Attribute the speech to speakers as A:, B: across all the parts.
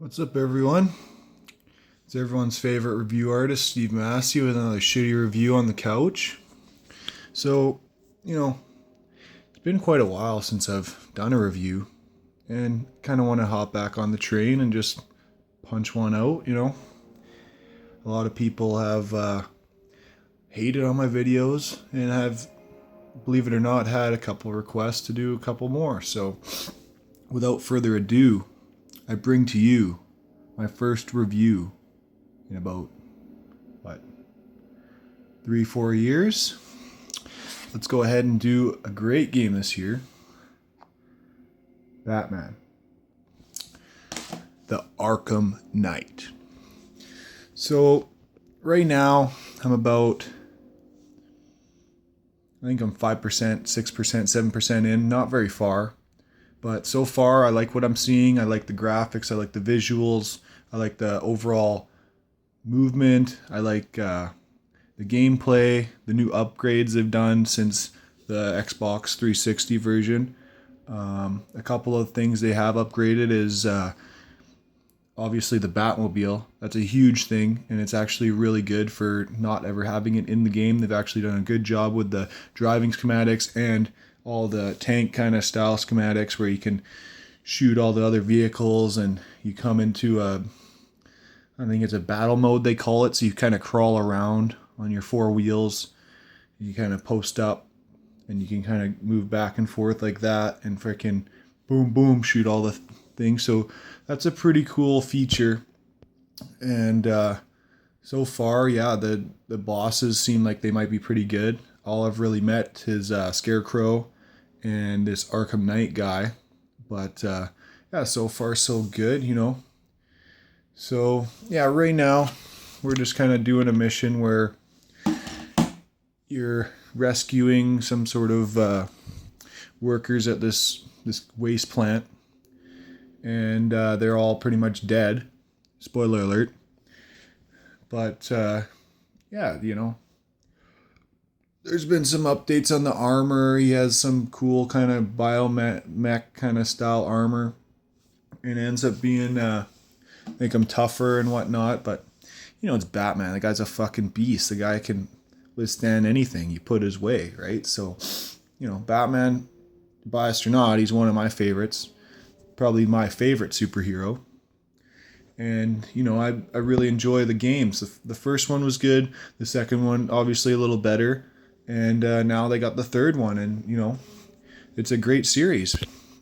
A: What's up, everyone? It's everyone's favorite review artist, Steve Massey, with another shitty review on the couch. So, you know, it's been quite a while since I've done a review, and kind of want to hop back on the train and just punch one out. A lot of people have hated on my videos and have, believe it or not, had a couple requests to do a couple more. So, without further ado, I bring to you my first review in about, what, 3-4 years. Let's go ahead and do a great game this year. Batman, the Arkham Knight. So right now I'm about, I think I'm 5%, 6%, 7% in, not very far. But so far, I like what I'm seeing. I like the graphics. I like the visuals. I like the overall movement. I like the gameplay, the new upgrades they've done since the Xbox 360 version. A couple of things they have upgraded is obviously the Batmobile. That's a huge thing, and it's actually really good for not ever having it in the game. They've actually done a good job with the driving schematics and all the tank kind of style schematics where you can shoot all the other vehicles, and you come into I think it's a battle mode they call it, so you kind of crawl around on your four wheels. You kind of post up and you can kind of move back and forth like that and freaking boom boom shoot all the things. So that's a pretty cool feature. And so far, yeah, the bosses seem like they might be pretty good. All I've really met is Scarecrow and this Arkham Knight guy. But yeah, so far so good. So yeah, right now we're just kind of doing a mission where you're rescuing some sort of workers at this waste plant, and they're all pretty much dead. Spoiler alert. But yeah, there's been some updates on the armor. He has some cool kind of biomech kind of style armor. It ends up being, make him tougher and whatnot. But, it's Batman. The guy's a fucking beast. The guy can withstand anything you put his way, right? So, Batman, biased or not, he's one of my favorites. Probably my favorite superhero. And, I really enjoy the games. The first one was good. The second one, obviously, a little better. And now they got the third one, and it's a great series,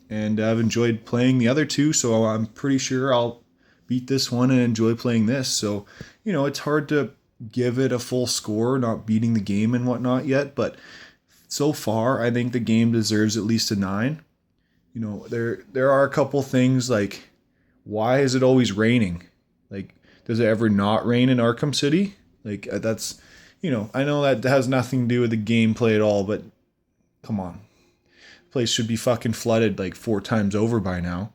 A: and I've enjoyed playing the other two, so I'm pretty sure I'll beat this one and enjoy playing this. So it's hard to give it a full score, not beating the game and whatnot yet, but so far I think the game deserves at least a 9. There are a couple things like, why is it always raining? Like, does it ever not rain in Arkham City? Like, that's, I know that has nothing to do with the gameplay at all, but come on. The place should be fucking flooded like 4 times over by now.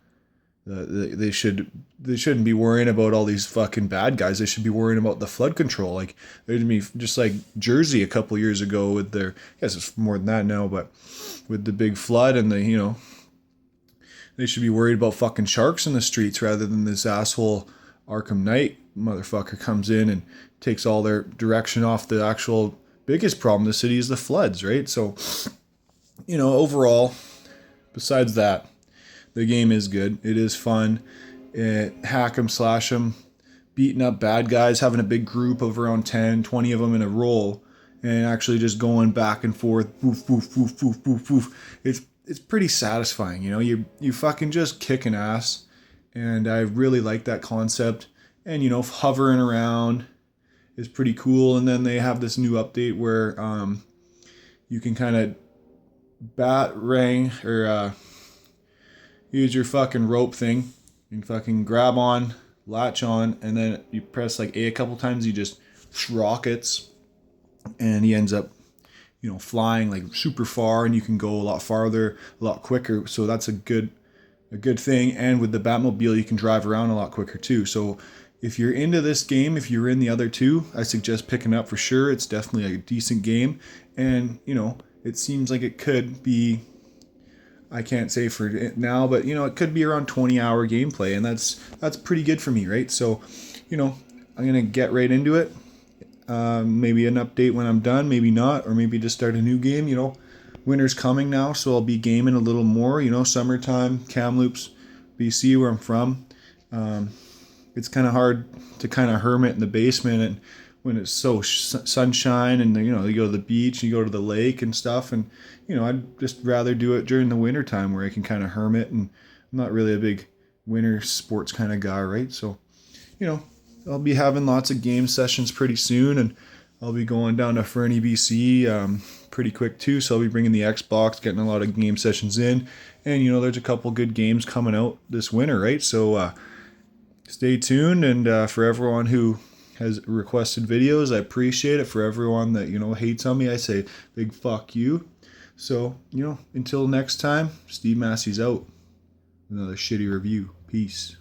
A: They shouldn't be worrying about all these fucking bad guys. They should be worrying about the flood control. Like, there'd be just like Jersey a couple years ago with their, I guess it's more than that now, but with the big flood, and they should be worried about fucking sharks in the streets rather than this asshole Arkham Knight motherfucker comes in and takes all their direction off the actual biggest problem in the city is the floods, right? So, overall, besides that, the game is good. It is fun. Hack 'em, slash 'em, beating up bad guys, having a big group of around 10, 20 of them in a row, and actually just going back and forth, boof, boof, boof, boof, boof, boof. It's pretty satisfying, you fucking just kicking ass, and I really like that concept. And hovering around is pretty cool. And then they have this new update where you can kind of batarang or use your fucking rope thing and fucking grab on, latch on, and then you press like A couple times, he just rockets, and he ends up flying like super far, and you can go a lot farther, a lot quicker. So that's a good thing. And with the Batmobile, you can drive around a lot quicker too. So if you're into this game, if you're in the other two, I suggest picking up for sure. It's definitely a decent game, and it seems like it could be I can't say for it now, but it could be around 20-hour gameplay, and that's pretty good for me, right? So, I'm gonna get right into it. Maybe an update when I'm done, maybe not, or maybe just start a new game. Winter's coming now, so I'll be gaming a little more. Summertime, Kamloops, BC, where I'm from. It's kind of hard to kind of hermit in the basement, and when it's so sunshine, and you go to the beach, you go to the lake and stuff, and I'd just rather do it during the winter time where I can kind of hermit, and I'm not really a big winter sports kind of guy, right? So, you know, I'll be having lots of game sessions pretty soon, and I'll be going down to Fernie, BC, pretty quick too. So I'll be bringing the Xbox, getting a lot of game sessions in, and there's a couple good games coming out this winter, right? So stay tuned, and for everyone who has requested videos, I appreciate it. For everyone that hates on me, I say big fuck you. So until next time, Steve Massey's out. Another shitty review. Peace.